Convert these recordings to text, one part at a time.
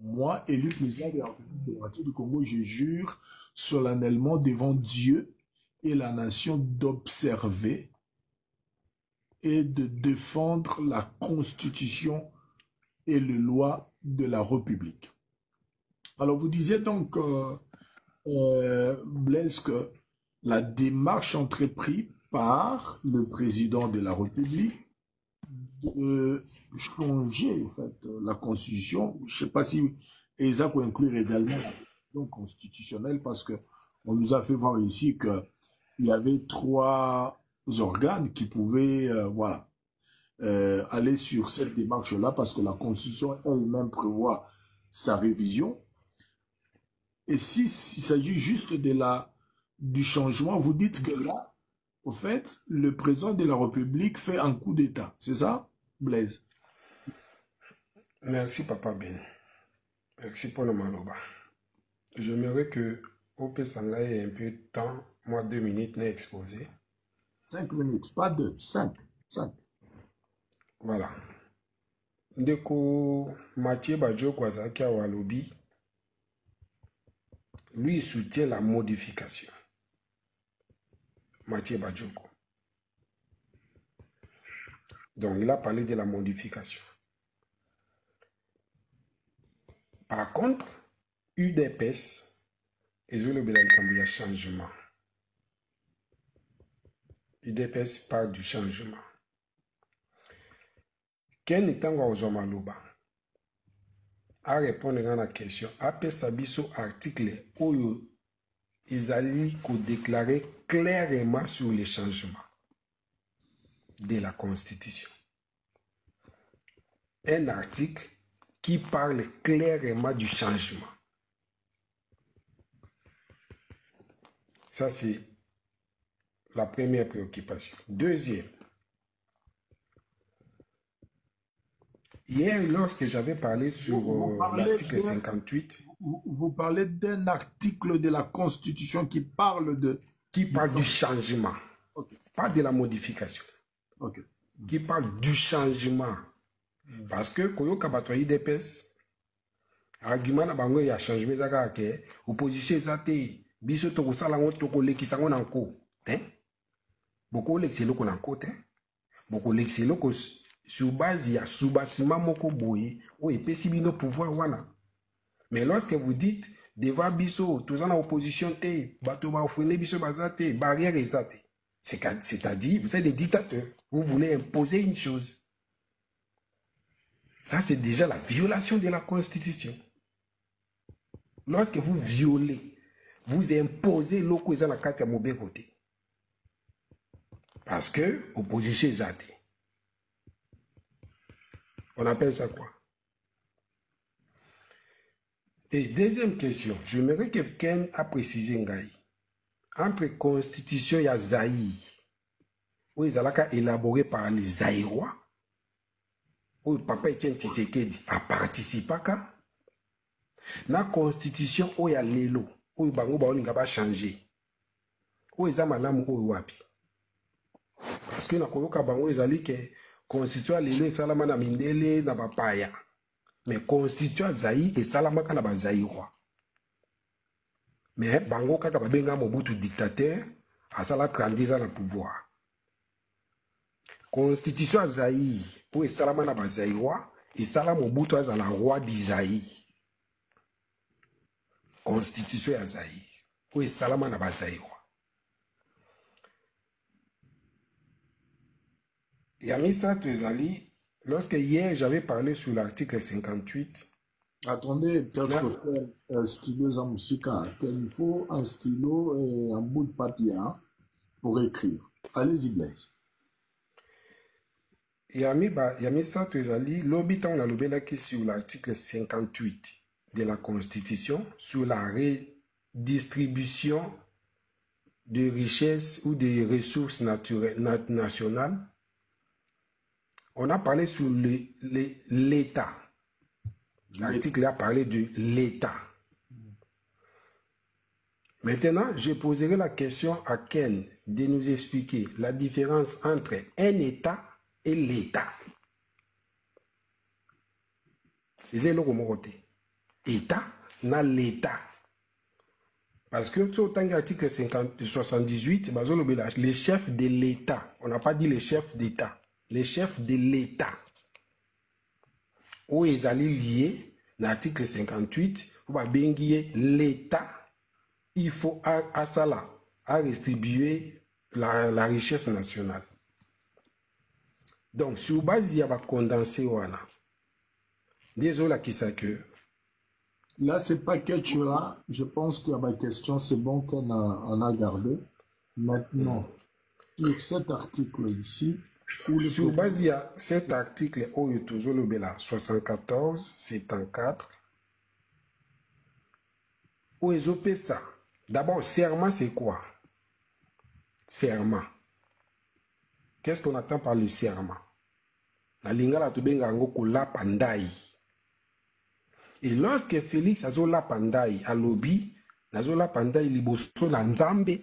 Moi, élu président de la République démocratique du Congo, je jure solennellement devant Dieu et la nation d'observer et de défendre la Constitution et les lois de la République. Alors, vous disiez donc, Blaise, que la démarche entreprise par le président de la République de changer en fait, la Constitution, je ne sais pas si ça peut inclure également la Constitution constitutionnelle, parce qu'on nous a fait voir ici qu'il y avait 3 organes qui pouvaient voilà, aller sur cette démarche-là, parce que la Constitution elle-même prévoit sa révision. Et s'il s'agit juste du changement, vous dites que là, au fait, le président de la République fait un coup d'État. C'est ça, Blaise? Merci, Papa Ben. Merci pour le maloba. J'aimerais que Ope Sanga ait un peu de temps, moi 2 minutes, n'est exposé. 5 minutes, pas 2, 5. Voilà. Ndeko Mathieu Badjo Kwazaki Walobi, lui, il soutient la modification. Mathieu Badjoko. Donc, il a parlé de la modification. Par contre, UDPS, ils ont le changement. UDPS parle du changement. Quel est le temps à répondre à la question? Après Sabiso article où ils allaient déclarer clairement sur les changements de la Constitution. Un article qui parle clairement du changement. Ça, c'est la première préoccupation. Deuxième, hier, lorsque j'avais parlé sur l'article 58... Vous parlez d'un article de la Constitution qui parle du changement. Okay. Pas de la modification. Okay. Qui parle du changement. Parce que, quand on a IDPS, argument na bango ya changement zaka ke opposition ezate biso to ko sala ngo to ko lekisa ngo nanko hein boko lekiselo ko nanko hein boko lekiselo ko sur base ya soubasima moko boye o epesi bino pouvoir wana. Mais lorsque vous dites devant biso tous en opposition te bato ba ofrene biso bazate barrière ezate, c'est-à-dire vous êtes des dictateurs, vous voulez imposer une chose. Ça, c'est déjà la violation de la Constitution. Lorsque vous violez, vous imposez l'oko dans la carte à mauvais côté. Parce que opposition est athée. On appelle ça quoi? Et deuxième question, j'aimerais que quelqu'un a précisé Ngaï. Entre Constitution et Zaï, où ils ont élaboré par les Zaïrois, où Papa Etienne Tshisekedi a participé à la Constitution où il y a l'élo, où il y a changé, où il y a malamu où wapi. Parce que na koyoka bango ezali que Constitution l'élo et salama na mindele na bapaya. Mais Constitution Zaï et salama ka na ba Zaïrois. Mais bango kaka babenga Mobutu dictateur, asala 30 ans na pouvoir. Constitution Zaï, où est salama na ba Zaïrois, et salama Mobutu azala roi d'Isaïe. Constitution Zaï, où est salama na ba Zaïrois. Yamisa Tezali, lorsque hier j'avais parlé sur l'article 58. Attendez, peut-être stylo Zamusika, il faut un stylo et un bout de papier hein, pour écrire. Allez-y, Blaise. Yami Sato ezali, l'obita on a lobelaki sur l'article 58 de la Constitution sur la redistribution de richesses ou des ressources naturelles, nationales. On a parlé sur l'État. L'article a parlé de l'État. Maintenant, je poserai la question à Ken de nous expliquer la différence entre un État et l'État. C'est le côté. État n'a l'État. Parce que sur l'article 78, les chefs de l'État, on n'a pas dit les chefs d'État, les chefs de l'État. Où ils allaient lier l'article 58, pour l'État, il faut à ça là, à redistribuer la richesse nationale. Donc, sur base, il y a condensé, voilà. Désolé, qui ça que. Là, c'est pas quelque là. Je pense que ma question, c'est bon qu'on en a gardé. Maintenant, sur cet article ici, sur base, il y a cet article, 74, 74, où ils ont ça. D'abord, serment, c'est quoi? Serment. Qu'est-ce qu'on attend par le serment? La lingala tubenga ngoko la pandai. Et lorsque Félix a la pandai à lobby, la pandai liboso na nzambe,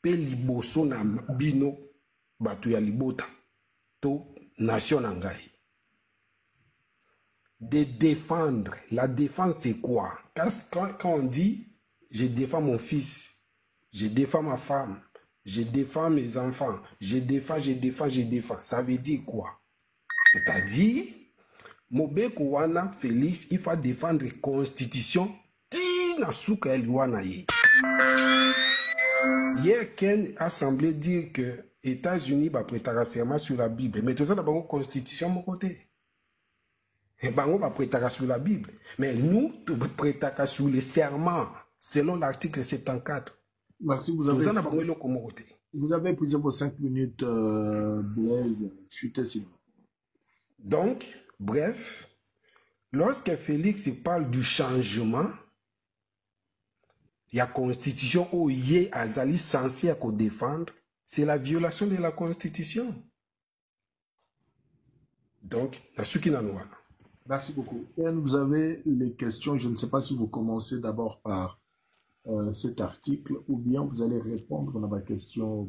pe liboso na bino, batu ya libota, to nation nangai. De défendre. La défense, c'est quoi? Quand on dit, je défends mon fils, je défends ma femme, je défends mes enfants, je défends, ça veut dire quoi? C'est-à-dire, Mobeko wana Félix, il faut défendre la constitution. Tina souka elwana ye. Hier, Ken a semblé dire que les États-Unis va prêter serment sur la Bible. Mais tout ça, dans la constitution, mon côté. Et ben, on va prêter sur la Bible. Mais nous, nous prêtons sur les serments, selon l'article 74. Merci, vous avez épuisé vos 5 minutes, Blaise. Chutez, s'il vous plaît. Donc, bref, lorsque Félix parle du changement, il y a la constitution où il y a Azali censé défendre, c'est la violation de la constitution. Donc, il y a ce qui n'en a. Merci beaucoup. Et vous avez les questions. Je ne sais pas si vous commencez d'abord par cet article ou bien vous allez répondre à ma question.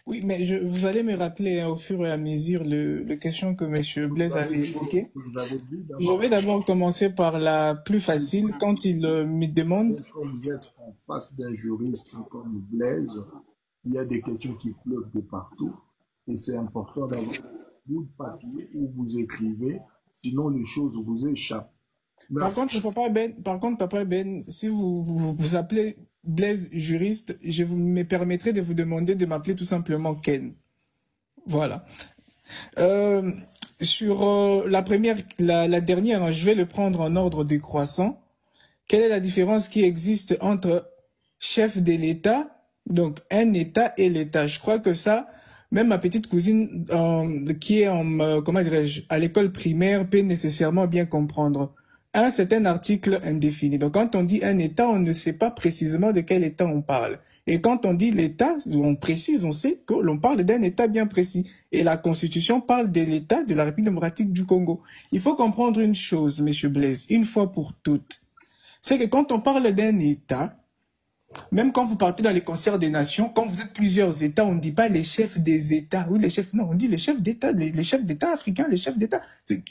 Oui, mais vous allez me rappeler au fur et à mesure les questions que M. Blaise avait évoquées. Je vais d'abord commencer par la plus facile quand il me demande... Quand vous êtes en face d'un juriste comme Blaise, il y a des questions qui pleuvent de partout et c'est important d'avoir un bout de papier où vous écrivez. Sinon, les choses vous échappent. Par contre, Papa Ben, si vous appelez Blaise juriste, je me permettrai de vous demander de m'appeler tout simplement Ken. Voilà. Sur la dernière, je vais le prendre en ordre décroissant. Quelle est la différence qui existe entre chef de l'État, donc un État et l'État? Je crois que ça... Même ma petite cousine qui est à l'école primaire peut nécessairement bien comprendre. C'est un article indéfini. Donc quand on dit un État, on ne sait pas précisément de quel État on parle. Et quand on dit l'État, on précise, on sait que l'on parle d'un État bien précis. Et la Constitution parle de l'État de la République démocratique du Congo. Il faut comprendre une chose, M. Blaise, une fois pour toutes. C'est que quand on parle d'un État, même quand vous partez dans les concerts des nations, quand vous êtes plusieurs États, on ne dit pas les chefs des États. Oui, les chefs, non, on dit les chefs d'État, les chefs d'État africains, les chefs d'État.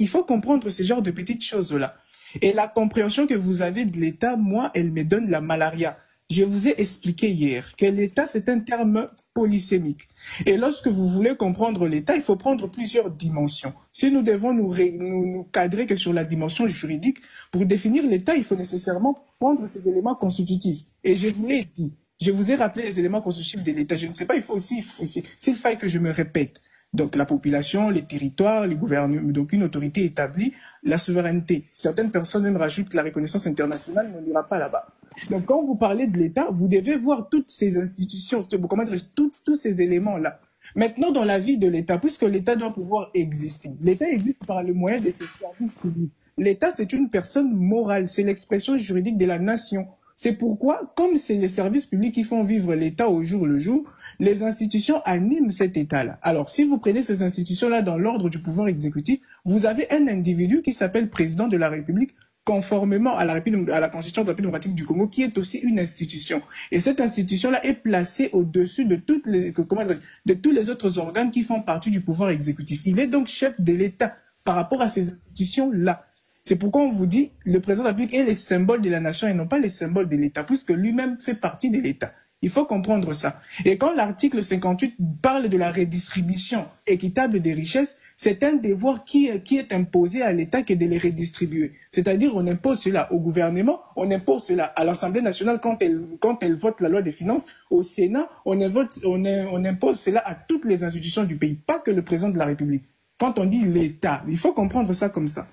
Il faut comprendre ce genre de petites choses-là. Et la compréhension que vous avez de l'État, moi, elle me donne la malaria. Je vous ai expliqué hier que l'État, c'est un terme polysémique. Et lorsque vous voulez comprendre l'État, il faut prendre plusieurs dimensions. Si nous devons nous cadrer que sur la dimension juridique, pour définir l'État, il faut nécessairement prendre ces éléments constitutifs. Et je vous l'ai dit, je vous ai rappelé les éléments constitutifs de l'État. Je ne sais pas, s'il faille que je me répète. Donc la population, les territoires, les gouvernements, donc une autorité établie, la souveraineté. Certaines personnes même rajoutent la reconnaissance internationale, mais on n'ira pas là-bas. Donc quand vous parlez de l'État, vous devez voir toutes ces institutions, comment dire, tous ces éléments-là. Maintenant, dans la vie de l'État, puisque l'État doit pouvoir exister, l'État existe par le moyen de ses services publics. L'État, c'est une personne morale, c'est l'expression juridique de la nation. C'est pourquoi, comme c'est les services publics qui font vivre l'État au jour le jour, les institutions animent cet État-là. Alors, si vous prenez ces institutions-là dans l'ordre du pouvoir exécutif, vous avez un individu qui s'appelle président de la République, conformément à la Constitution de la République démocratique du Congo, qui est aussi une institution. Et cette institution-là est placée au-dessus de de tous les autres organes qui font partie du pouvoir exécutif. Il est donc chef de l'État par rapport à ces institutions-là. C'est pourquoi on vous dit le président de la République est le symbole de la nation et non pas le symbole de l'État, puisque lui-même fait partie de l'État. Il faut comprendre ça. Et quand l'article 58 parle de la redistribution équitable des richesses, c'est un devoir qui est imposé à l'État que de les redistribuer. C'est-à-dire on impose cela au gouvernement, on impose cela à l'Assemblée nationale quand elle vote la loi des finances, au Sénat, on impose cela à toutes les institutions du pays, pas que le président de la République. Quand on dit l'État, il faut comprendre ça comme ça.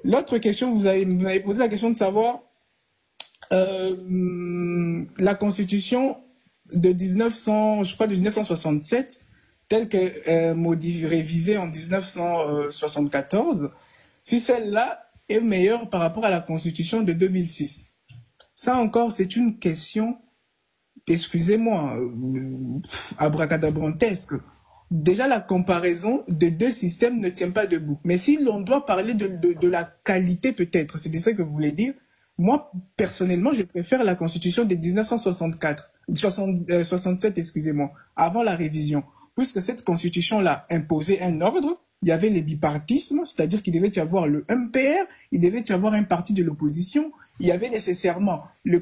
L'autre question, vous m'avez posé la question de savoir la Constitution de 1967, telle que révisée en 1974, si celle-là est meilleure par rapport à la Constitution de 2006. Ça encore, c'est une question, excusez-moi, abracadabrantesque. Déjà, la comparaison de deux systèmes ne tient pas debout. Mais si l'on doit parler de la qualité, peut-être, c'est de ça que vous voulez dire, moi, personnellement, je préfère la Constitution de 1967, excusez-moi, avant la révision. Puisque cette Constitution-là imposait un ordre, il y avait le bipartisme, c'est-à-dire qu'il devait y avoir le MPR, il devait y avoir un parti de l'opposition, il y avait nécessairement le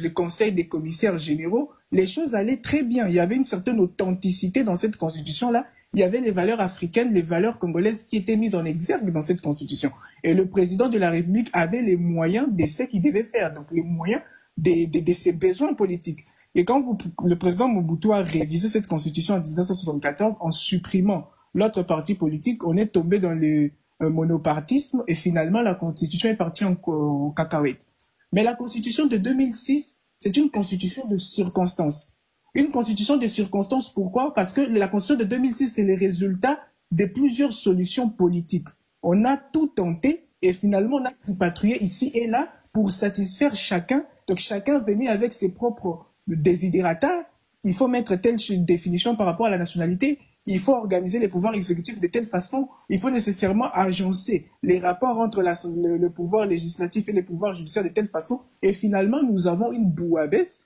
conseil des commissaires généraux. Les choses allaient très bien. Il y avait une certaine authenticité dans cette Constitution-là. Il y avait les valeurs africaines, les valeurs congolaises qui étaient mises en exergue dans cette Constitution. Et le président de la République avait les moyens de ce qu'il devait faire, donc les moyens de ses besoins politiques. Et quand le président Mobutu a révisé cette Constitution en 1974 en supprimant l'autre parti politique, on est tombé dans le monopartisme et finalement la Constitution est partie en cacahuète. Mais la Constitution de 2006, c'est une Constitution de circonstance. Une Constitution de circonstance, pourquoi? Parce que la Constitution de 2006, c'est le résultat de plusieurs solutions politiques. On a tout tenté et finalement on a tripatouillé ici et là pour satisfaire chacun. Donc chacun venait avec ses propres desiderata. Il faut mettre telle définition par rapport à la nationalité. Il faut organiser les pouvoirs exécutifs de telle façon. Il faut nécessairement agencer les rapports entre le pouvoir législatif et les pouvoirs judiciaires de telle façon. Et finalement, nous avons une bouillabaisse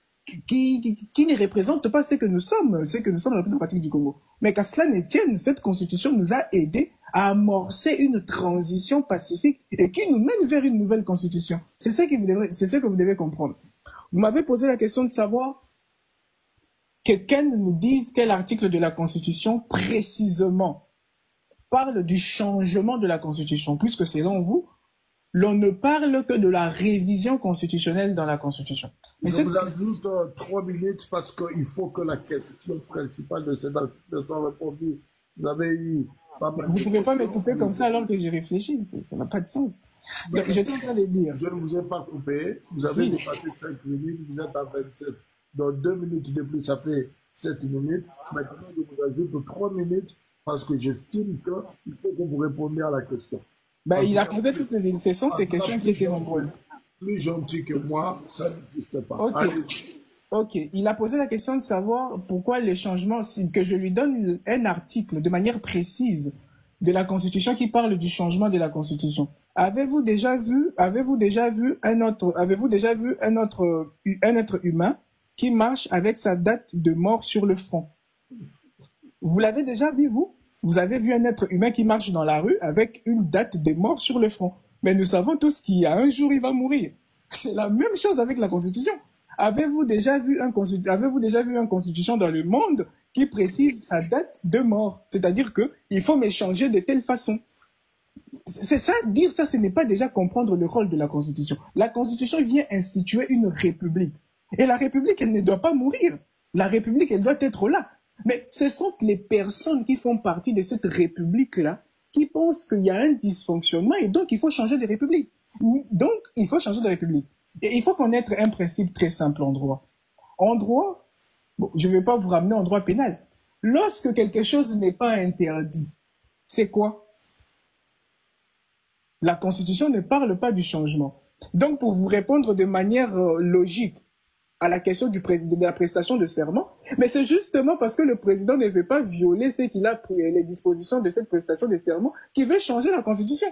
qui ne représente pas ce que nous sommes dans la République démocratique du Congo. Mais qu'à cela ne tienne, cette Constitution nous a aidés à amorcer une transition pacifique et qui nous mène vers une nouvelle Constitution. C'est ce que vous devez comprendre. Vous m'avez posé la question de savoir que Ken nous dise quel article de la Constitution précisément parle du changement de la Constitution, puisque selon vous, l'on ne parle que de la révision constitutionnelle dans la Constitution. Mais je vous ajoute 3 minutes parce qu'il faut que la question principale de cet article soit répondue. Vous avez eu... Vous ne pouvez pas me couper comme ça alors que j'ai réfléchi. Ça n'a pas de sens. J'étais en train de dire. Je ne vous ai pas coupé. Vous avez dépassé 5 minutes. Vous êtes à 27. Dans 2 minutes de plus, ça fait 7 minutes. Maintenant, je vous ajoute 3 minutes parce que j'estime qu'il faut que vous répondiez à la question. Il a posé toutes les questions, ces questions qui étaient nombreuses. Plus gentil que moi, ça n'existe pas. Ok, il a posé la question de savoir pourquoi les changements, que je lui donne un article de manière précise de la Constitution qui parle du changement de la Constitution. Avez-vous déjà vu un être humain qui marche avec sa date de mort sur le front? Vous l'avez déjà vu, vous? Vous avez vu un être humain qui marche dans la rue avec une date de mort sur le front. Mais nous savons tous qu'il y a un jour, il va mourir. C'est la même chose avec la Constitution. Avez-vous déjà vu une Constitution dans le monde qui précise sa date de mort? C'est-à-dire qu'il faut m'échanger de telle façon. C'est ça, dire ça, ce n'est pas déjà comprendre le rôle de la Constitution. La Constitution vient instituer une république. Et la république, elle ne doit pas mourir. La république, elle doit être là. Mais ce sont les personnes qui font partie de cette république-là qui pensent qu'il y a un dysfonctionnement et donc il faut changer de république. Donc, il faut changer de république. Et il faut connaître un principe très simple en droit. En droit, bon, je ne vais pas vous ramener en droit pénal. Lorsque quelque chose n'est pas interdit, c'est quoi? La Constitution ne parle pas du changement. Donc, pour vous répondre de manière logique à la question de la prestation de serment, mais c'est justement parce que le président ne veut pas violer ce qu'il a pris, les dispositions de cette prestation de serment, qu'il veut changer la Constitution.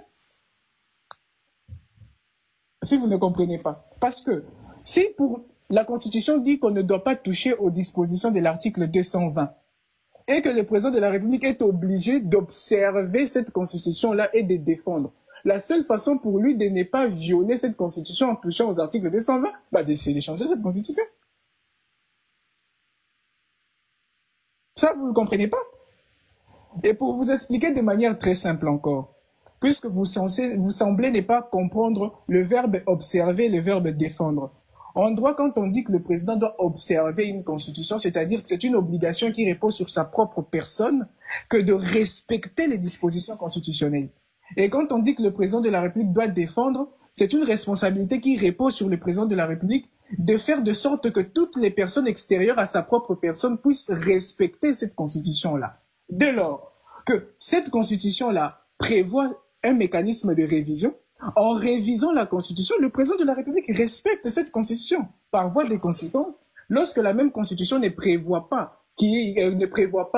Si vous ne comprenez pas. Parce que si pour la Constitution dit qu'on ne doit pas toucher aux dispositions de l'article 220 et que le président de la République est obligé d'observer cette Constitution-là et de défendre, la seule façon pour lui de ne pas violer cette Constitution en touchant aux articles 220, c'est de changer cette Constitution. Ça, vous ne comprenez pas? Et pour vous expliquer de manière très simple encore, puisque vous semblez ne pas comprendre le verbe observer, le verbe défendre. En droit, quand on dit que le président doit observer une constitution, c'est-à-dire que c'est une obligation qui repose sur sa propre personne que de respecter les dispositions constitutionnelles. Et quand on dit que le président de la République doit défendre, c'est une responsabilité qui repose sur le président de la République de faire de sorte que toutes les personnes extérieures à sa propre personne puissent respecter cette constitution-là. Dès lors que cette constitution-là prévoit un mécanisme de révision, en révisant la Constitution, le président de la République respecte cette Constitution. Par voie de conséquence, lorsque la même Constitution ne prévoit pas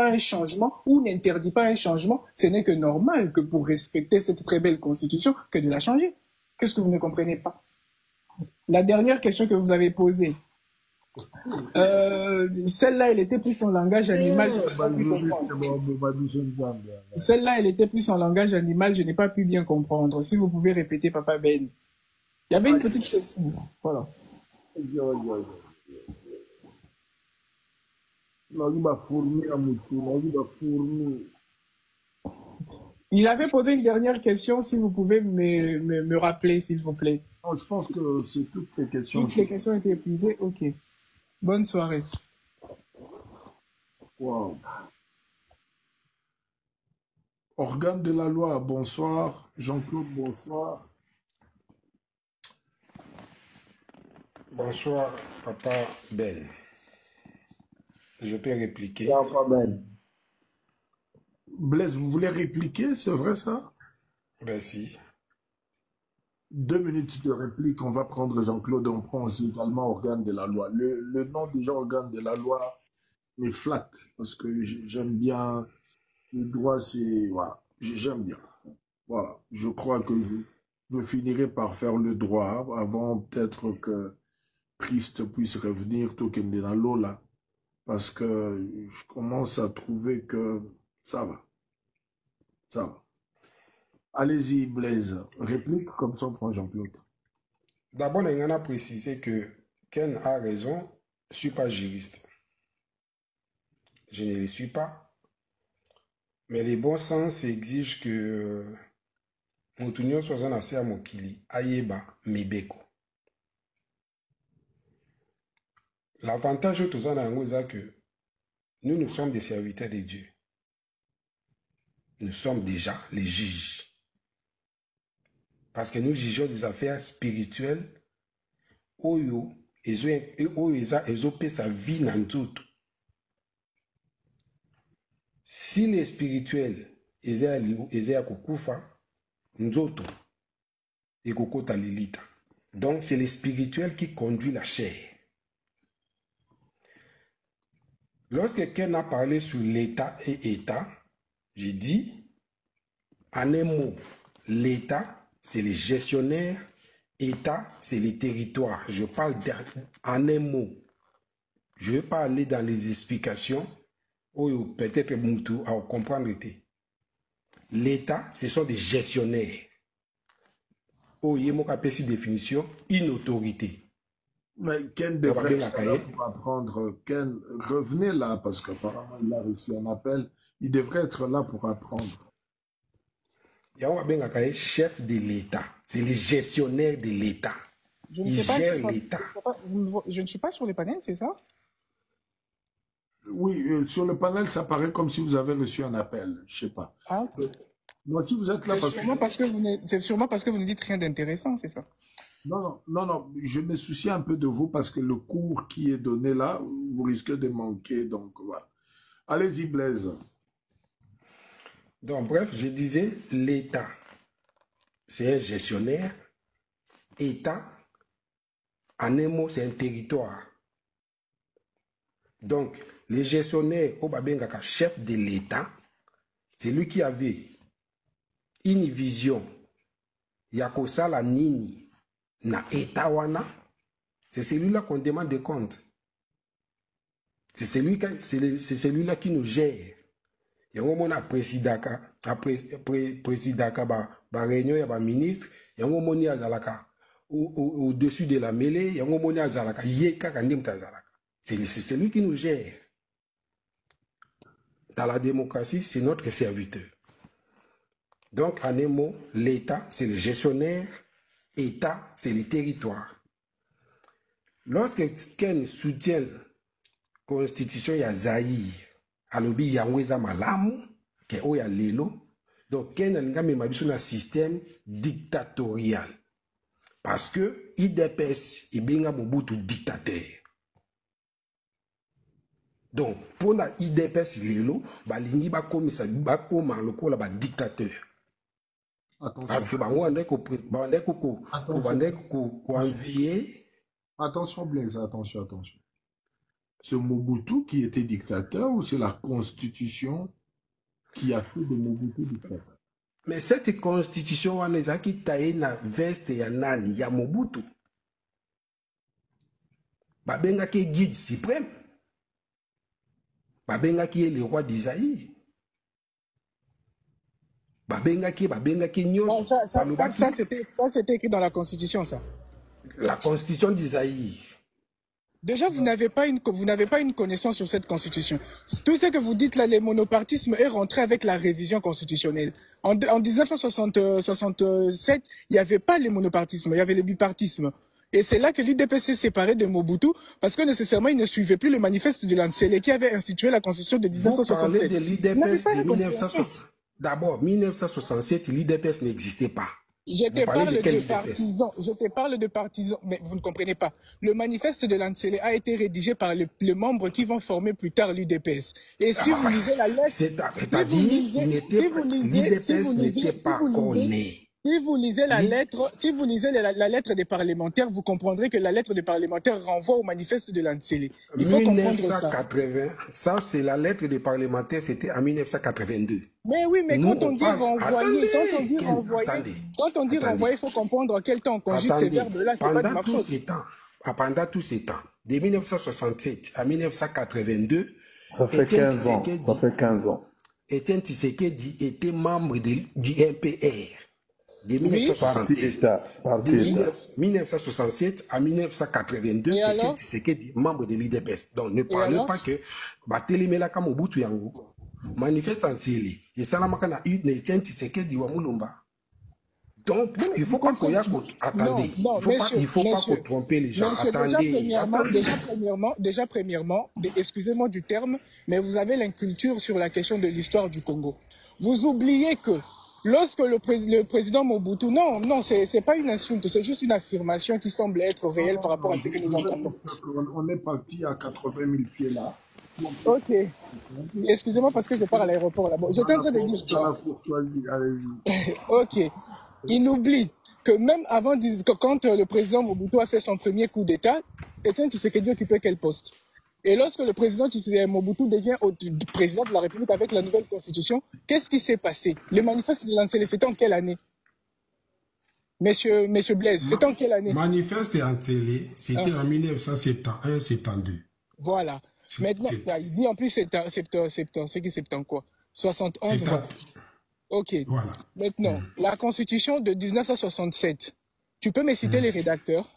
un changement ou n'interdit pas un changement, ce n'est que normal que pour respecter cette très belle Constitution, que de la changer. Qu'est-ce que vous ne comprenez pas? La dernière question que vous avez posée, celle-là, elle était plus en langage animal. Celle-là, elle était plus en langage animal, je n'ai pas pu bien comprendre. Si vous pouvez répéter, Papa Ben. Il y avait une petite question. Voilà. Il avait posé une dernière question, si vous pouvez me rappeler, s'il vous plaît. Non, je pense que c'est toutes les questions. Toutes les questions étaient épuisées, ok. Bonne soirée. Wow. Organe de la loi, bonsoir. Jean-Claude, bonsoir. Bonsoir, Papa Ben. Je peux répliquer. Papa Ben. Blaise, vous voulez répliquer, c'est vrai ça? Ben si. 2 minutes de réplique, on va prendre Jean-Claude, on prend aussi également organe de la loi. Le nom déjà organe de la loi me flatte, parce que j'aime bien le droit, c'est... Voilà, j'aime bien. Voilà, je crois que je finirai par faire le droit avant peut-être que Christ puisse revenir, tout comme de la loi là, parce que je commence à trouver que ça va. Ça va. Allez-y, Blaise. Réplique, comme ça on prend Jean-Claude. D'abord, on a précisé que Ken a raison, je ne suis pas juriste. Je ne le suis pas. Mais les bons sens exigent que Moutounion soit un assez à Mokili, Ayeba, Mibeko. L'avantage de tout ça, c'est que nous sommes des serviteurs de Dieu. Nous sommes déjà les juges. Parce que nous jugeons des affaires spirituelles. Oyo, ezo sa vie dans tout. Si les spirituels eza kukufa, nzoto et kokota lilita. Donc c'est les spirituels qui conduit la chair. Lorsque quelqu'un a parlé sur l'État et État, j'ai dit en un mot, l'État c'est les gestionnaires, État, c'est les territoires. Je parle en un mot. Je ne vais pas aller dans les explications où peut-être Moutou à comprendre. L'État, ce sont des gestionnaires. Où il y a une définition, une autorité. Mais Ken devrait être là pour apprendre. Ken, revenez là, parce qu'apparemment il a reçu un appel. Il devrait être là pour apprendre. Il y a un chef de l'État. C'est les gestionnaires de l'État. Ils gèrent l'État. Je ne suis pas sur le panel, c'est ça? Oui, sur le panel, ça paraît comme si vous avez reçu un appel. Je ne sais pas. Ah. Moi, si vous êtes là... C'est sûrement parce que vous ne dites rien d'intéressant, c'est ça? Non. Je me soucie un peu de vous parce que le cours qui est donné là, vous risquez de manquer. Donc, voilà. Allez-y, Blaise. Donc, bref, je disais, l'État, c'est un gestionnaire. État, en un mot, c'est un territoire. Donc, les gestionnaires, au Babengaka, chef de l'État, c'est lui qui avait une vision. Yakosala Nini, na État wana, c'est celui-là qu'on demande des comptes. C'est celui-là qui nous gère. Il y a un moment présidaka, réunion, il y a un ministre, il y a un moment au-dessus de la mêlée, il y a un moment c'est celui qui nous gère. Dans la démocratie, c'est notre serviteur. Donc, en un mot, l'État, c'est le gestionnaire, État, c'est le territoire. Lorsque quelqu'un soutient la constitution ya Zaïre, alobi yangweza malamu, ke oya lelo, donc quelqu'un n'a même un système dictatorial. Parce que IDPS, il y a Mobutu dictateur. Donc, pour la IDPS, lelo, balingi bako misa bako maloko la ba dictateur. Parce que attention Blaise, attention. C'est Mobutu qui était dictateur ou c'est la constitution qui a fait de Mobutu dictateur? Mais cette constitution, on a qui taille na veste ya nani ya Mobutu. Babenga qui est guide suprême. Babenga qui est le roi d'Isaïe. Babenga qui nyos. Ça, c'était écrit dans la Constitution, ça. La Constitution d'Isaïe. Déjà, vous n'avez pas une connaissance sur cette Constitution. Tout ce que vous dites là, le monopartisme est rentré avec la révision constitutionnelle. En 1967, il n'y avait pas le monopartisme, il y avait le bipartisme. Et c'est là que l'UDPS s'est séparé de Mobutu, parce que nécessairement, il ne suivait plus le manifeste de Lansele qui avait institué la Constitution de 1967. Vous parlez de l'UDPS de 1967. D'abord, 1967, l'UDPS n'existait pas. Je te parle de partisans, mais vous ne comprenez pas. Le manifeste de Lansele a été rédigé par les membres qui vont former plus tard l'UDPS. Et si vous lisez la lettre... C'est-à-dire, l'UDPS n'était pas connu. Si vous lisez la lettre, la lettre des parlementaires, vous comprendrez que la lettre des parlementaires renvoie au manifeste de Lansele. Il faut 1980, ça c'est la lettre des parlementaires, c'était en 1982. Mais oui, mais quand on dit renvoyer, il faut comprendre quel temps on conjugue ces verbes-là. Pendant tous ces temps, de 1967 à 1982, ça fait 15 ans. Étienne Tshisekedi était membre du MPR. De 1967 à 1982, Étienne Tshisekedi membre de l'IDPS. Donc ne parlez pas que Batelemela Mobutu Yango manifeste en Sélé. Et ça n'a pas eu Étienne Tshisekedi wa Mulumba. Donc il faut pas qu'on attendez. Il faut pas qu'on trompe les gens. Attendez. Premièrement, excusez-moi du terme, mais vous avez l'inculture sur la question de l'histoire du Congo. Vous oubliez que lorsque le président Mobutu, non, c'est pas une insulte, c'est juste une affirmation qui semble être réelle par rapport à ce que nous entendons. On est parti à 80 000 pieds là. Ok. Excusez-moi parce que je pars à l'aéroport là-bas. J'étais en train de dire. Ok. Il oublie que même avant, quand le président Mobutu a fait son premier coup d'État, Étienne Tshisekedi occupait quel poste? Et lorsque le président Mobutu devient président de la République avec la nouvelle constitution, qu'est-ce qui s'est passé? Le manifeste de Lansele, c'était en quelle année? Monsieur Blaise, c'était en quelle année? Manifeste de Lansele, c'était en 1971-72. Voilà. Maintenant, il dit en plus, c'est quoi? 71. Ok. Voilà. Maintenant, la constitution de 1967, tu peux me citer les rédacteurs?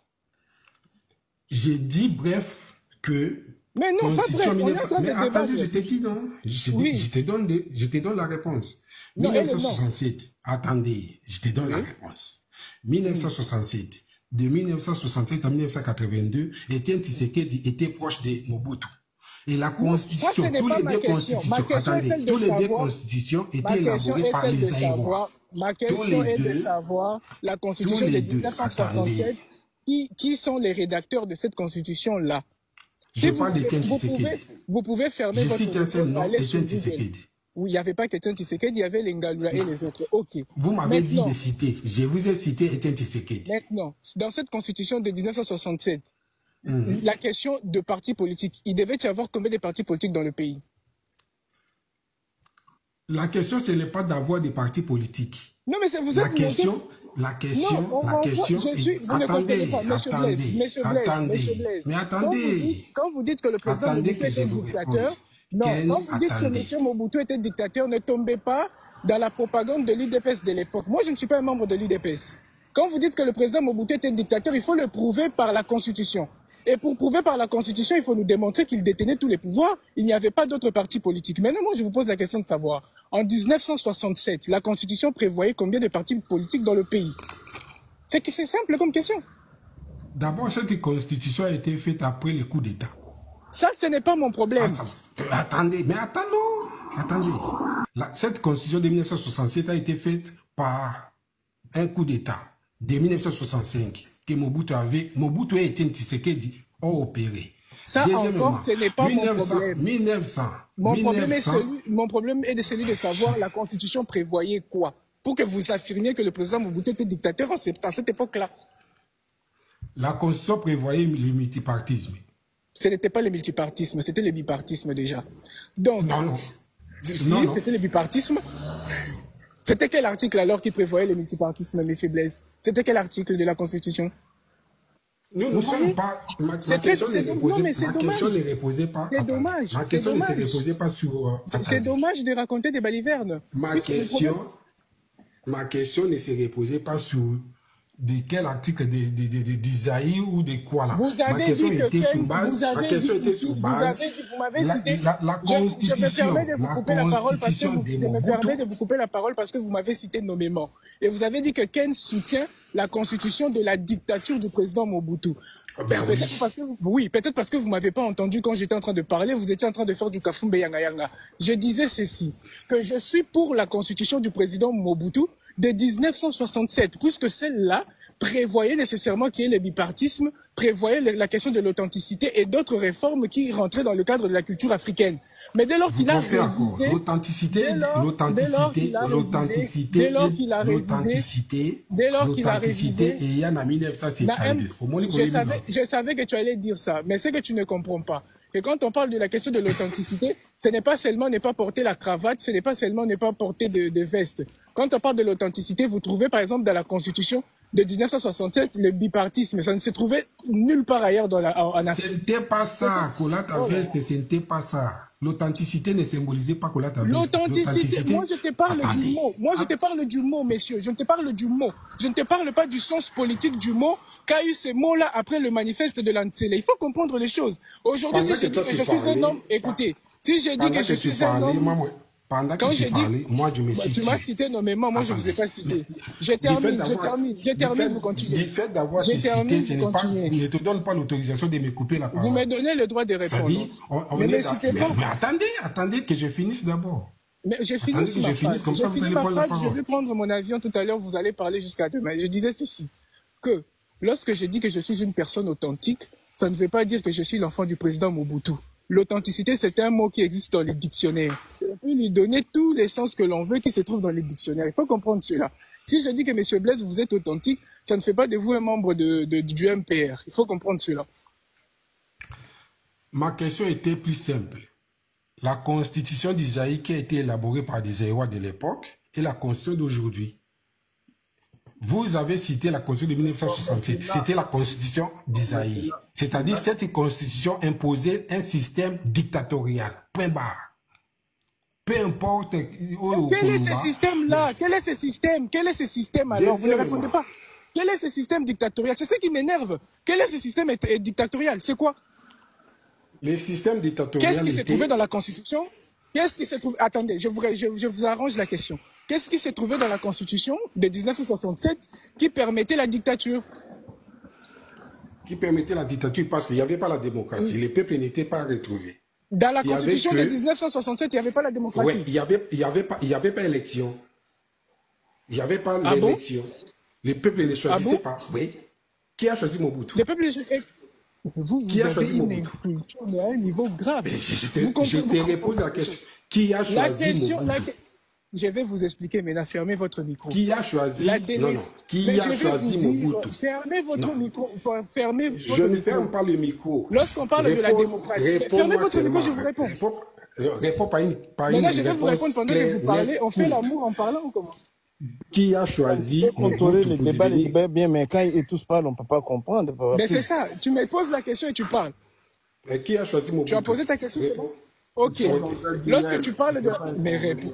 J'ai dit, bref, que... Mais non, pas bref, mais attendez, je t'ai dit non. Je te donne la réponse. Non, 1967, attendez, je te donne la réponse. 1967, de 1967 à 1982, Étienne Tshisekedi était proche de Mobutu. Et la constitution, tous les deux constitutions étaient élaborées par les Zaïrois. Ma question est de savoir la constitution de 1967, qui sont les rédacteurs de cette constitution-là? Je parle d'Étienne Tshisekedi. Vous pouvez fermer Je votre cite un seul nom, aller sur Étienne Google. Tshisekedi. Oui, il n'y avait pas qu'Étienne Tshisekedi, il y avait les Ngalula et les autres. Ok. Vous m'avez dit Maintenant, de citer. Je vous ai cité Étienne Tshisekedi. maintenant, dans cette constitution de 1967, la question de partis politiques, il devait y avoir combien de partis politiques dans le pays? La question, ce n'est pas d'avoir des partis politiques. Non, mais vous La êtes question, mais attendez. Quand vous dites que le président Mobutu était dictateur, quand vous dites que M. Mobutu était dictateur, ne tombez pas dans la propagande de l'UDPS de l'époque. Moi, je ne suis pas un membre de l'UDPS. Quand vous dites que le président Mobutu était dictateur, il faut le prouver par la Constitution. Et pour prouver par la Constitution, il faut nous démontrer qu'il détenait tous les pouvoirs. Il n'y avait pas d'autres partis politiques. Maintenant, moi, je vous pose la question de savoir. En 1967, la Constitution prévoyait combien de partis politiques dans le pays? C'est simple comme question. D'abord, cette Constitution a été faite après le coup d'État. Ça, ce n'est pas mon problème. Attendez. Cette Constitution de 1967 a été faite par un coup d'État de 1965 que Mobutu et Étienne Tshisekedi ont opéré. Ça encore, ce n'est pas mon problème. Mon problème est celui de savoir la Constitution prévoyait quoi pour que vous affirmiez que le président Mobutu était dictateur à cette époque-là. La Constitution prévoyait le multipartisme. Ce n'était pas le multipartisme, c'était le bipartisme déjà. Donc, non. C'était le bipartisme. C'était quel article alors qui prévoyait le multipartisme, M. Blaise? C'était quel article de la Constitution? Nous ne sommes pas. Ma question ne reposait pas. C'est dommage. Ma question ne se reposait pas sur. C'est dommage de raconter des balivernes. Ma question ne se reposait pas sur de quel article d'Isaïe ou de quoi là. Ma question était sur base. La Constitution. Je me permets de vous couper la parole parce que vous m'avez cité nommément. Et vous avez dit que Ken soutient la constitution de la dictature du président Mobutu. Peut-être parce que vous ne m'avez pas entendu quand j'étais en train de parler, vous étiez en train de faire du kafumbe yanga yanga. Je disais ceci, que je suis pour la constitution du président Mobutu de 1967, puisque celle-là prévoyait nécessairement qu'il y ait le bipartisme, prévoyait la question de l'authenticité et d'autres réformes qui rentraient dans le cadre de la culture africaine. Mais dès lors qu'il a révisé... L'authenticité, et il y en a 1952. Je savais que tu allais dire ça, mais c'est que tu ne comprends pas. Et quand on parle de la question de l'authenticité, ce n'est pas seulement ne pas porter la cravate, ce n'est pas seulement ne pas porter de veste. Quand on parle de l'authenticité, vous trouvez par exemple dans la Constitution de 1967 le bipartisme. Ça ne se trouvait nulle part ailleurs en Afrique. Ce n'était pas ça, Kolata Veste, ce n'était pas ça. L'authenticité ne symbolisait pas Kolata Veste. L'authenticité, moi je te parle du mot. Moi je te parle du mot, messieurs. Je ne te parle du mot. Je ne te parle pas du sens politique du mot qu'a eu ce mot-là après le manifeste de l'Antsele. Il faut comprendre les choses. Aujourd'hui, si je dis que je suis un homme, écoutez, si je dis que je suis un homme... Pendant que tu parlais, moi je me suis tu m'as cité nommément, moi je ne vous ai pas cité. Je termine, vous continuez. Du fait d'avoir été cité, ne te donne pas l'autorisation de me couper la parole. Vous me donnez le droit de répondre. Mais attendez que je finisse d'abord. Mais je finis comme ça, vous allez prendre la parole. Je vais prendre mon avion tout à l'heure, vous allez parler jusqu'à demain. Je disais ceci, que lorsque je dis que je suis une personne authentique, ça ne veut pas dire que je suis l'enfant du président Mobutu. L'authenticité, c'est un mot qui existe dans les dictionnaires. On peut lui donner tous les sens que l'on veut qui se trouvent dans les dictionnaires. Il faut comprendre cela. Si je dis que M. Blaise, vous êtes authentique, ça ne fait pas de vous un membre du MPR. Il faut comprendre cela. Ma question était plus simple. La constitution d'Isaïe qui a été élaborée par des Aïrois de l'époque et la constitution d'aujourd'hui. Vous avez cité la constitution de 1967. C'était la constitution d'Isaïe. C'est-à-dire cette constitution imposait un système dictatorial. Point barre. Peu importe... Quel est ce système-là? Quel est ce système alors? Vous ne répondez pas. Quel est ce système dictatorial? C'est ça qui m'énerve. Quel est ce système dictatorial? C'est quoi? Le système dictatorial... Qu'est-ce qui s'est trouvé dans la constitution? Qu'est-ce qui s'est trouvé... Attendez, je vous arrange la question. Qu'est-ce qui s'est trouvé dans la Constitution de 1967 qui permettait la dictature? Qui permettait la dictature parce qu'il n'y avait pas la démocratie. Les peuples n'étaient pas retrouvés. Dans la Constitution de 1967, il n'y avait pas la démocratie. Oui, il n'y avait pas élection. Il n'y avait pas l'élection. Les peuples ne choisissaient pas. Oui. Qui a choisi Mobutu? Vous Qui a avez choisi une Mobutu? inculture mais à un niveau grave. Mais je te repose la question. Qui a choisi Mobutu? Je vais vous expliquer, mais fermez votre micro. Qui a choisi Non, non. Qui a choisi Mobutu? Fermez votre micro. Fermez votre je ne micro. ferme pas le micro. Lorsqu'on parle de la démocratie, fermez votre micro, je vous réponds. Réponds pas une Maintenant, je vais vous répondre pendant que vous parlez. On fait l'amour en parlant ou comment? Qui a choisi contrôler les débats bien, mais quand ils tous parlent, on ne peut pas comprendre. Mais c'est ça, tu me poses la question et tu parles. Qui a choisi Mobutu? Tu as posé ta question, c'est bon? Ok. Lorsque tu parles de... Mais réponds.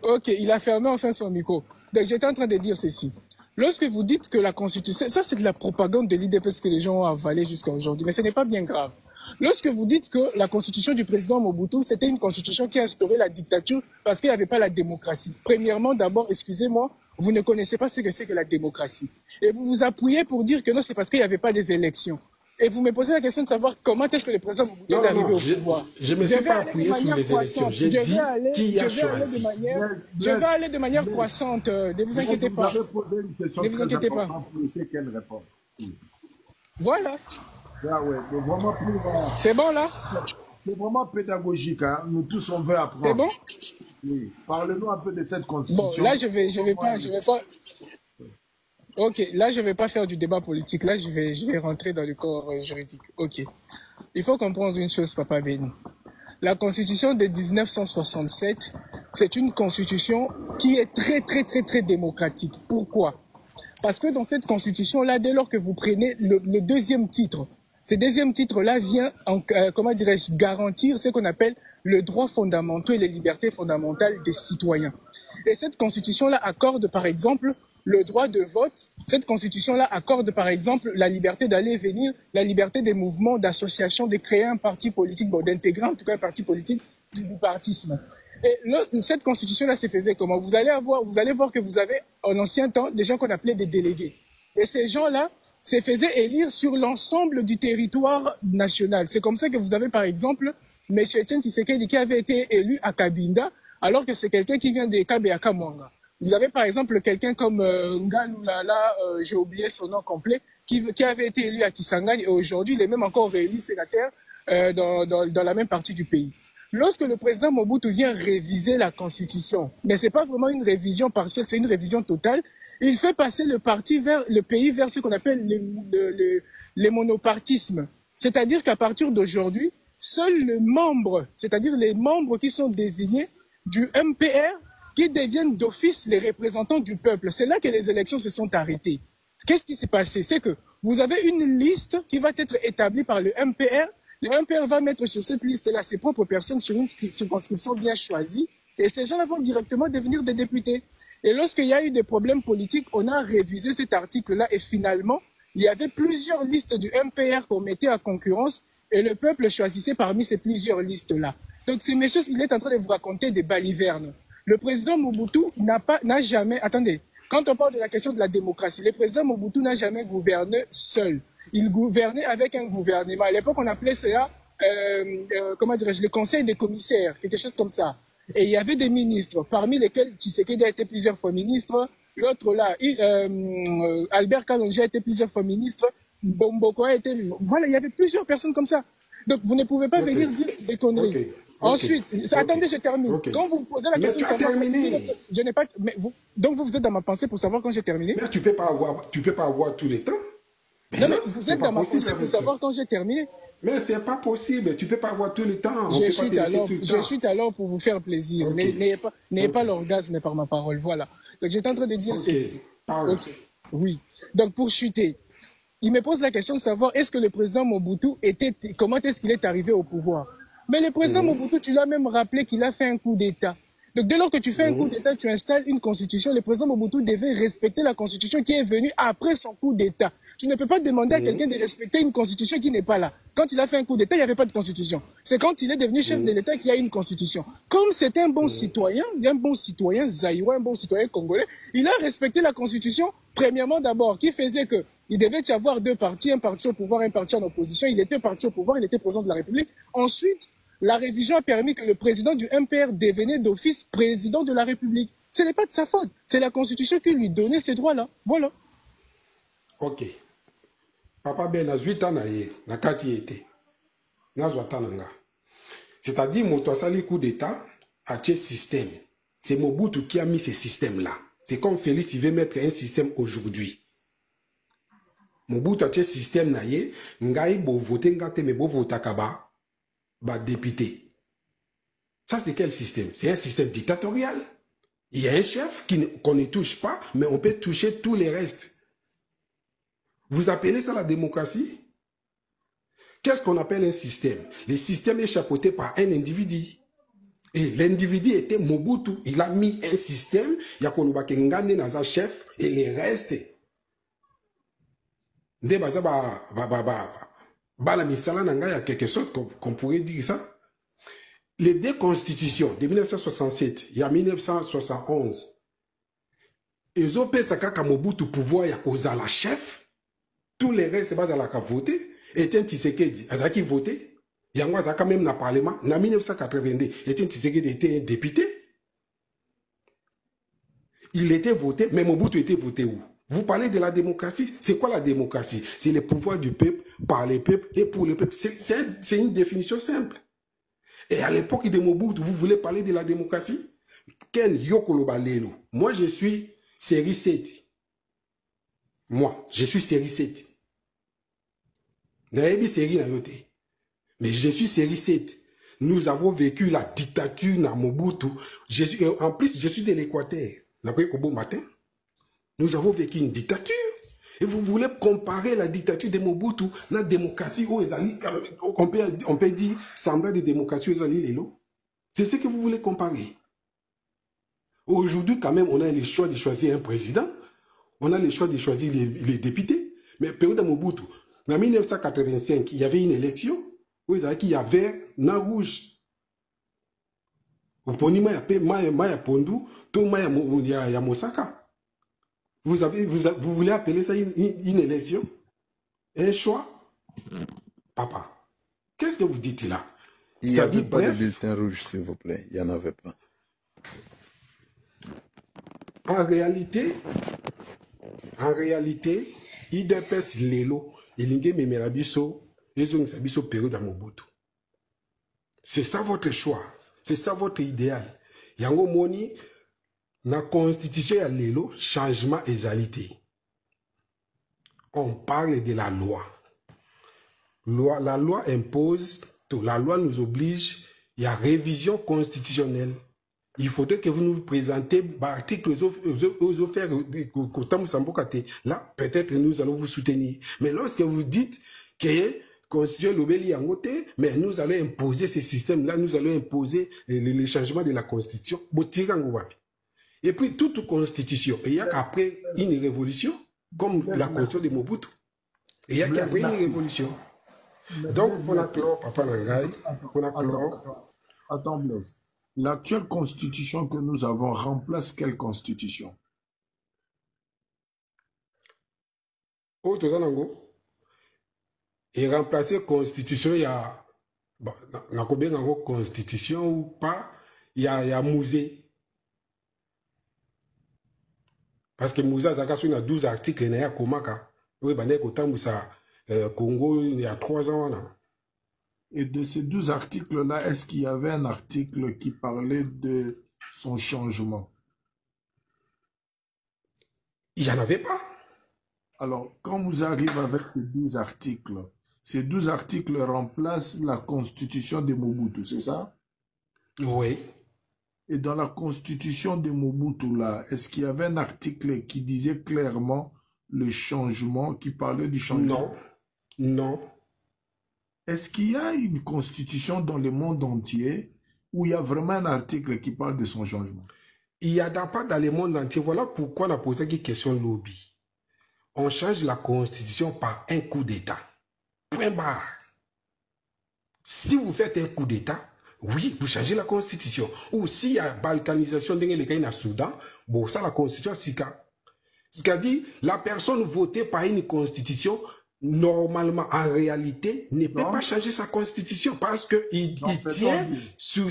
Ok, il a fermé enfin son micro. Donc j'étais en train de dire ceci. Lorsque vous dites que la Constitution... Ça, c'est de la propagande de l'IDPS que les gens ont avalé jusqu'à aujourd'hui. Mais ce n'est pas bien grave. Lorsque vous dites que la constitution du président Mobutu, c'était une constitution qui a instauré la dictature parce qu'il n'y avait pas la démocratie. Premièrement, d'abord, excusez-moi, vous ne connaissez pas ce que c'est que la démocratie. Et vous vous appuyez pour dire que non, c'est parce qu'il n'y avait pas des élections. Et vous me posez la question de savoir comment est-ce que le président Mobutu est arrivé au pouvoir. Je ne me suis pas appuyé sur les élections. J'ai dit qui a choisi. Je vais aller de manière croissante. Ne vous inquiétez pas. Ne vous inquiétez pas. Voilà. Ah ouais, vraiment c'est bon là? C'est vraiment pédagogique, hein? Nous tous on veut apprendre. C'est bon? Oui. Parlez-nous un peu de cette constitution. Bon, là je vais pas. Ok, là je vais pas faire du débat politique. Là je vais rentrer dans le corps juridique. Ok. Il faut comprendre une chose, Papa Béni. La constitution de 1967, c'est une constitution qui est très démocratique. Pourquoi? Parce que dans cette constitution-là, dès lors que vous prenez le deuxième titre, ce deuxième titre-là vient, comment dirais-je, garantir ce qu'on appelle le droit fondamental et les libertés fondamentales des citoyens. Et cette constitution-là accorde, par exemple, le droit de vote. Cette constitution-là accorde, par exemple, la liberté d'aller et venir, la liberté des mouvements, d'associations, de créer un parti politique, bon, d'intégrer en tout cas un parti politique, du bipartisme. Et cette constitution-là se faisait comment? Vous allez voir que vous avez, en ancien temps, des gens qu'on appelait des délégués. Et ces gens-là se faisaient élire sur l'ensemble du territoire national. C'est comme ça que vous avez, par exemple, M. Etienne Tshisekedi qui avait été élu à Kabinda, alors que c'est quelqu'un qui vient de Kabeaka Mwanga. Vous avez, par exemple, quelqu'un comme Ngalulala, j'ai oublié son nom complet, qui avait été élu à Kisangani, et aujourd'hui, il est même encore réélu sénateur dans la même partie du pays. Lorsque le président Mobutu vient réviser la Constitution, mais c'est pas vraiment une révision partielle, c'est une révision totale, il fait passer le pays vers ce qu'on appelle les monopartismes. C'est-à-dire qu'à partir d'aujourd'hui, seuls les membres, c'est-à-dire les membres qui sont désignés du MPR, qui deviennent d'office les représentants du peuple. C'est là que les élections se sont arrêtées. Qu'est-ce qui s'est passé? C'est que vous avez une liste qui va être établie par le MPR. Le MPR va mettre sur cette liste-là ses propres personnes sur une circonscription bien choisie et ces gens-là vont directement devenir des députés. Et lorsqu'il y a eu des problèmes politiques, on a révisé cet article-là et finalement, il y avait plusieurs listes du MPR qu'on mettait à concurrence et le peuple choisissait parmi ces plusieurs listes-là. Donc, ce monsieur, il est en train de vous raconter des balivernes. Le président Mobutu n'a jamais... Attendez, quand on parle de la question de la démocratie, le président Mobutu n'a jamais gouverné seul. Il gouvernait avec un gouvernement. À l'époque, on appelait cela, comment dirais-je, le conseil des commissaires, quelque chose comme ça. Et il y avait des ministres, parmi lesquels Tshisekedi a été plusieurs fois ministre. L'autre là, Albert Kalonji a été plusieurs fois ministre. Bomboko a été... Voilà, il y avait plusieurs personnes comme ça. Donc, vous ne pouvez pas venir dire des conneries. Ensuite, attendez, je termine. Quand vous me posez la question... Mais tu as terminé. Je n'ai pas... Mais donc, vous êtes dans ma pensée pour savoir quand j'ai terminé? Mais tu peux pas avoir tous les temps. Non, mais vous êtes dans ma pensée pour savoir quand j'ai terminé. Mais c'est pas possible, tu peux pas avoir tout le temps. Je chute alors pour vous faire plaisir. N'ayez pas l'orgasme par ma parole, voilà. Donc j'étais en train de dire ceci. Oui. Donc pour chuter, il me pose la question de savoir est-ce que le président Mobutu comment est-ce qu'il est arrivé au pouvoir? Mais le président Mobutu, tu l'as même rappelé qu'il a fait un coup d'État. Donc dès lors que tu fais un coup d'État, tu installes une constitution, le président Mobutu devait respecter la constitution qui est venue après son coup d'État. Tu ne peux pas demander à quelqu'un de respecter une constitution qui n'est pas là. Quand il a fait un coup d'État, il n'y avait pas de constitution. C'est quand il est devenu chef de l'État qu'il y a une constitution. Comme c'est un bon citoyen, zaïrois, un bon citoyen congolais, il a respecté la constitution, premièrement d'abord, qui faisait que il devait y avoir deux partis, un parti au pouvoir, un parti en opposition. Il était parti au pouvoir, il était président de la République. Ensuite, la révision a permis que le président du MPR devenait d'office président de la République. Ce n'est pas de sa faute. C'est la constitution qui lui donnait ces droits-là. Voilà. Ok. Papa Ben a 8 ans na kati été. C'est-à-dire, Moto Asali coup d'État a ce système. C'est Mobutu qui a mis ce système-là. C'est comme Félix, il veut mettre un système aujourd'hui. Mobutu a ce système, ngai bo voter ngate me bo votakaba ba député. Ça, c'est quel système? C'est un système dictatorial. Il y a un chef qu'on ne touche pas, mais on peut toucher tous les restes. Vous appelez ça la démocratie? Qu'est-ce qu'on appelle un système? Le système est chapeauté par un individu. Et l'individu était Mobutu. Il a mis un système, il y a Konobakengane dans un chef, et les restes. Il y a quelque chose qu'on pourrait dire ça. Les deux constitutions de 1967 et 1971, ils ont fait ça quand Mobutu pouvoir y a la chef, tous les restes basent à la voter. Etienne Tshisekedi, Azaki voté. Yango Azaka même dans le Parlement. En 1982, Etienne Tshisekedi était un député. Il était voté, mais Mobutu était voté où? Vous parlez de la démocratie. C'est quoi la démocratie? C'est le pouvoir du peuple, par le peuple et pour le peuple. C'est une définition simple. Et à l'époque de Mobutu, vous voulez parler de la démocratie? Ken Yokoloba Lelo. Moi, je suis série 7. Moi, je suis série 7. Mais je suis série 7. Nous avons vécu la dictature dans Mobutu. En plus, je suis de l'Équateur. Matin. Nous avons vécu une dictature. Et vous voulez comparer la dictature de Mobutu à la démocratie on peut dire semblant de démocratie aux alliés. C'est ce que vous voulez comparer. Aujourd'hui, quand même, on a le choix de choisir un président. On a le choix de choisir les députés. Mais période de Mobutu, en 1985, il y avait une élection où il y avait un rouge. Vous voulez appeler ça une élection? Un choix? Papa, qu'est-ce que vous dites là? Il n'y avait pas de bulletin rouge, s'il vous plaît. Il n'y en avait pas. En réalité, IDPS Lelo, c'est ça votre choix. C'est ça votre idéal. Yango Moni, la constitution ya Lelo, changement et égalité. On parle de la loi. La loi impose, la loi nous oblige, il y a révision constitutionnelle. Il faudrait que vous nous présentez l'article aux offerts. Là, peut-être nous allons vous soutenir. Mais lorsque vous dites que Constitution l'obélit en côté, mais nous allons imposer ce système-là, nous allons imposer le changement de la Constitution. Et puis, toute constitution, il y a qu'après une révolution, comme la constitution de Mobutu, il y a qu'après une révolution. Donc, on a clore, Papa Nangai, on a clore. Attends, Blaise. L'actuelle constitution que nous avons remplace quelle constitution? Oh, Tozanango. Et remplacer constitution, il y a combien de constitution ou pas, il y a musée. Parce que musée, il y a 12 articles, il y a Komaka. Oui, il y a Congo, il y a 3 ans. Et de ces 12 articles-là, est-ce qu'il y avait un article qui parlait de son changement? Il n'y en avait pas. Alors, quand vous arrivez avec ces 12 articles remplacent la constitution de Mobutu, c'est ça? Oui. Et dans la constitution de Mobutu, là, est-ce qu'il y avait un article qui disait clairement le changement, qui parlait du changement? Non. Non. Est-ce qu'il y a une constitution dans le monde entier où il y a vraiment un article qui parle de son changement? Il n'y a pas dans le monde entier. Voilà pourquoi on a posé une question lobby. On change la constitution par un coup d'État. Point barre. Si vous faites un coup d'État, oui, vous changez la constitution. Ou s'il y a balkanisation dans les cas au Soudan, bon, ça la constitution, c'est-à-dire la personne votée par une constitution, normalement, en réalité, ne peut pas changer sa constitution parce qu'il tient sur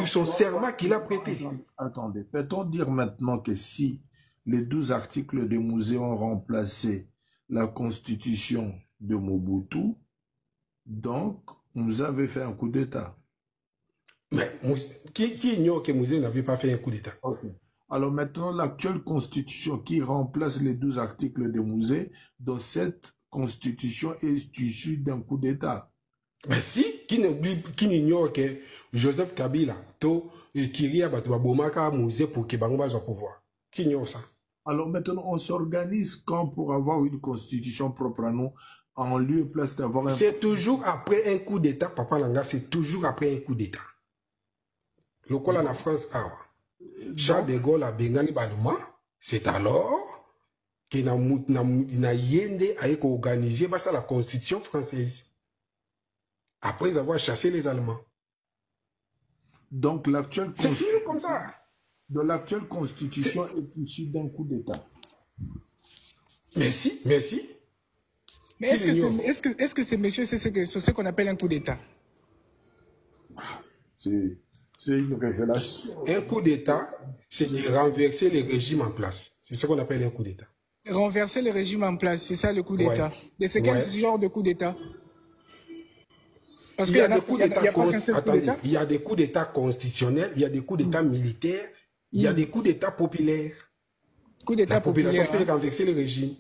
son serment qu'il a prêté. Attendez, peut-on dire maintenant que si les 12 articles de musée ont remplacé la constitution de Mobutu, donc vous avez fait un coup d'État. Mais qui ignore que Mouzé n'avait pas fait un coup d'État? Okay. Alors maintenant, l'actuelle constitution qui remplace les 12 articles de Mouzé, dans cette constitution est issue d'un coup d'État. Mais si, qui n'ignore que Joseph Kabila, Kiria Batouabomaka Mouzé pour que Bango soit au pouvoir? Qui ignore ça? Alors maintenant, on s'organise quand pour avoir une constitution propre à nous, en lieu et place d'avoir un... C'est toujours après un coup d'État, Papa Langa, c'est toujours après un coup d'État. Le col en France, Charles de Gaulle a Bengali Baluma, c'est alors qu'il a yende a organisé la constitution française. Après avoir chassé les Allemands. Donc l'actuelle constitution... C'est toujours comme ça. De l'actuelle constitution est issue d'un coup d'État. Merci, merci. Mais est-ce que ces messieurs, c'est ce qu'on appelle un coup d'État? C'est une révélation. Un coup d'État, c'est de renverser les régimes en place. C'est ce qu'on appelle un coup d'État. Renverser le régime en place, c'est ça le coup d'État. Et c'est quel genre de coup d'État? Parce qu'il y a des coups d'État. Attendez, il y a des coups d'État constitutionnels, il y a des coups d'État militaires, il y a des coups d'État populaires. Coup d'État populaire. La population peut renverser le régime.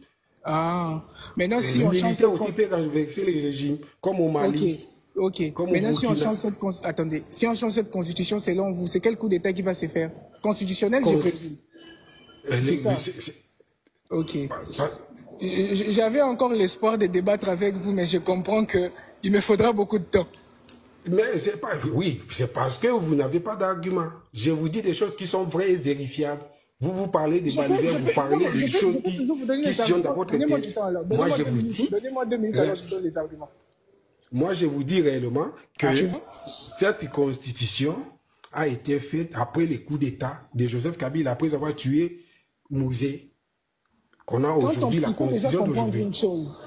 Ah, maintenant si les on change... militaires aussi peuvent renverser le régime, comme au Mali. Ok. Maintenant, si on change cette attendez, si on change cette constitution, selon vous, c'est quel coup d'État qui va se faire? Constitutionnel, je présume. Ok. J'avais encore l'espoir de débattre avec vous, mais je comprends que il me faudra beaucoup de temps. Mais c'est pas... Oui, c'est parce que vous n'avez pas d'argument. Je vous dis des choses qui sont vraies et vérifiables. Vous parlez des balivernes, vous parlez des choses qui sont dans votre tête. Moi, je vous dis... Donnez-moi 2 minutes, alors je donne les arguments. Moi, je vous dis réellement que cette constitution a été faite après les coups d'État de Joseph Kabila, après avoir tué Mouzé, qu'on a aujourd'hui la constitution d'aujourd'hui.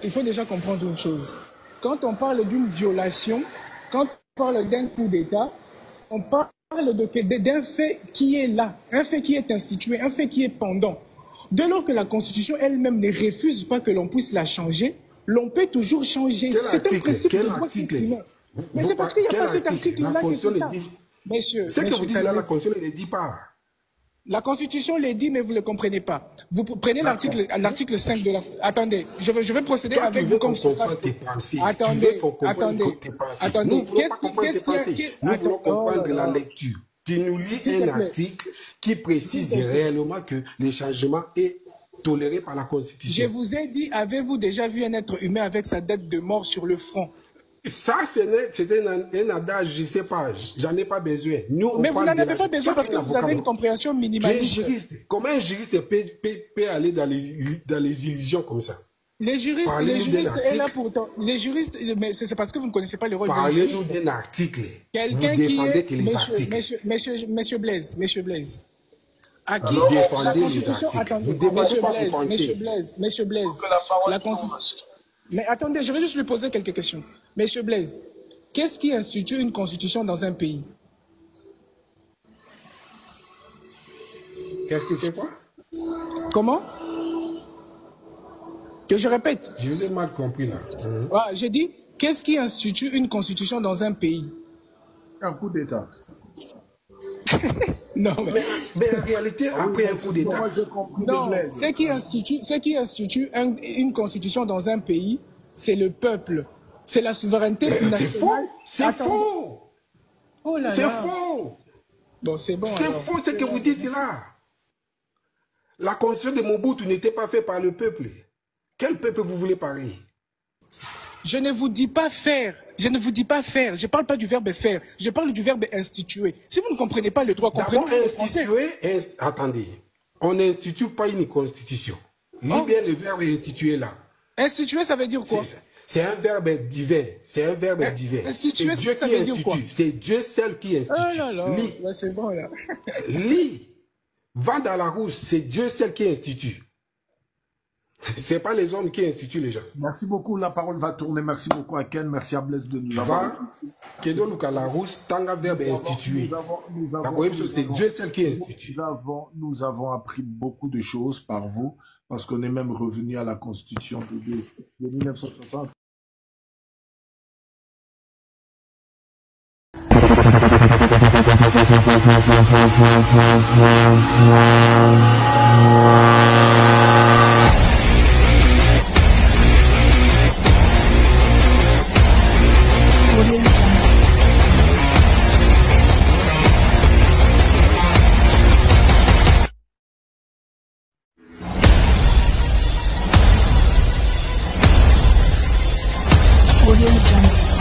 Il faut déjà comprendre une chose. Quand on parle d'une violation, quand on parle d'un coup d'État, on parle d'un fait qui est là, un fait qui est institué, un fait qui est pendant. Dès lors que la constitution elle-même ne refuse pas que l'on puisse la changer, l'on peut toujours changer. C'est un principe de droit humain. Mais c'est parce qu'il n'y a pas cet article-là que c'est ça. Messieurs, ce que vous dites là, la Constitution ne le dit pas. La Constitution le dit, mais vous ne le comprenez pas. Vous prenez l'article 5 de la... Attendez, je vais procéder avec vous comme ça. Attendez. Nous voulons pas comprendre tes pensées. Nous voulons comprendre la lecture. Tu nous lis un article qui précise réellement que le changement est toléré par la Constitution. Je vous ai dit, avez-vous déjà vu un être humain avec sa date de mort sur le front? Ça, c'était un adage, je ne sais pas, j'en ai pas besoin. Nous, mais vous n'en avez pas besoin parce que vous avez une compréhension minimaliste. Comment un juriste peut aller dans les illusions comme ça? Les juristes est là pourtant. Les juristes, mais c'est parce que vous ne connaissez pas le rôle d'un juriste. Parlez-nous d'un article. Quelqu'un qui est... Monsieur Blaise. À qui vous défendez les articles. Vous défendez pas pour penser. Monsieur Blaise, la Constitution... Mais attendez, je vais juste lui poser quelques questions. Monsieur Blaise, qu'est-ce qui institue une constitution dans un pays? Qu'est-ce qui fait quoi? Comment? Que je répète. Je vous ai mal compris là. J'ai dit, qu'est-ce qui institue une constitution dans un pays? Un coup d'État. Non, mais en réalité, après un coup d'État... Non, ce qui institue une constitution dans un pays, c'est le peuple. C'est la souveraineté nationale. C'est faux. C'est faux. Oh là là. C'est faux. Bon, c'est bon. C'est faux ce que vous dites là. La constitution de Mobutu n'était pas faite par le peuple. Quel peuple vous voulez parler? Je ne vous dis pas faire. Je ne vous dis pas faire. Je ne parle pas du verbe faire. Je parle du verbe instituer. Si vous ne comprenez pas le droit, comprenez le instituer. Attendez. On n'institue pas une constitution. Lis bien le verbe instituer là. Instituer, ça veut dire quoi? C'est un verbe divin. C'est un verbe divin. Instituer, c'est Dieu qui institue. C'est Dieu seul qui institue. Oh là là. Lis. Ouais, c'est bon là. Lis. Va dans la rousse. C'est Dieu seul qui institue. C'est pas les hommes qui instituent les gens. Merci beaucoup. La parole va tourner. Merci beaucoup à Ken. Merci à Blaise de nous avoir. Kedo Lukalarus, Tanga verbe instituer. C'est Dieu seul qui institue. Nous avons appris beaucoup de choses par vous, parce qu'on est même revenu à la Constitution de 1960. Audio Jungle.